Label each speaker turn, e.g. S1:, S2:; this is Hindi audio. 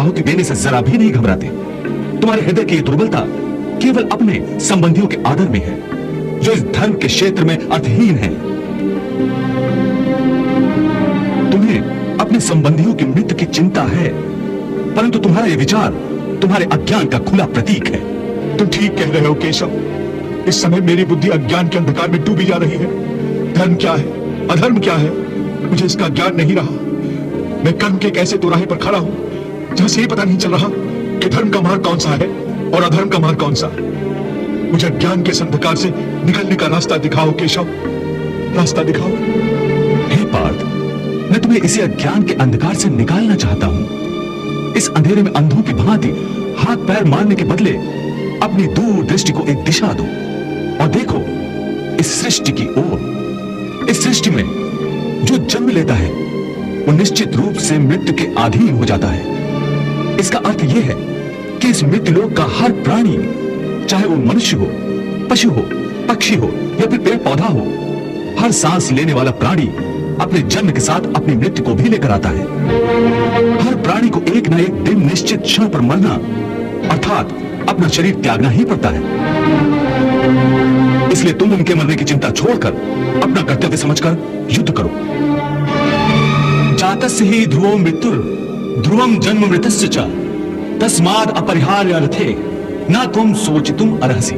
S1: आहुति देने से जरा भी नहीं घबराते। तुम्हारे हृदय की दुर्बलता केवल अपने संबंधियों के आदर में है, जो इस धर्म के क्षेत्र में अर्थहीन है। तुम्हें अपने संबंधियों की मृत्यु की चिंता है, परंतु तुम्हारा यह विचार तुम्हारे अज्ञान का खुला प्रतीक है।
S2: तुम ठीक कह रहे हो केशव। इस समय मेरी बुद्धि अज्ञान के अंधकार में डूबी जा रही है। धर्म क्या है, अधर्म क्या है, मुझे इसका ज्ञान नहीं रहा। मैं कर्म के एक ऐसे दोराहे पर खड़ा हूं जहां से ये पता नहीं चल रहा कि धर्म का मार्ग कौन सा है और अधर्म का मार्ग कौन सा। मुझे ज्ञान के इस अंधकार से निकलने का रास्ता दिखाओ केशव, रास्ता दिखाओ।
S1: हे पार्थ, मैं तुम्हें इसी अज्ञान के अंधकार से निकालना चाहता हूं। इस अंधेरे में अंधों की भांति हाथ पैर मारने के बदले अपनी दूर दृष्टि को एक दिशा दो और देखो इस सृष्टि की ओर। इस सृष्टि में जो जन्म लेता है वो निश्चित रूप से मृत्यु के अधीन हो जाता है। इसका अर्थ यह है कि इस मृत्युलोक का हर प्राणी, चाहे वो मनुष्य हो, पशु हो, पक्षी हो या फिर पेड़ पौधा हो, हर सांस लेने वाला प्राणी अपने जन्म के साथ अपनी मृत्यु को भी लेकर आता है। हर प्राणी को एक ना एक दिन निश्चित क्षण पर मरना अर्थात अपना शरीर त्यागना ही पड़ता है। इसलिए तुम उनके मरने की चिंता छोड़कर अपना कर्तव्य समझकर युद्ध करो। जातस्य ही ध्रुवो मृत्युर ध्रुवम जन्म मृतस्य च तस्माद् अपरिहार्य अर्थे न तुम सोचितुम अर्हसि।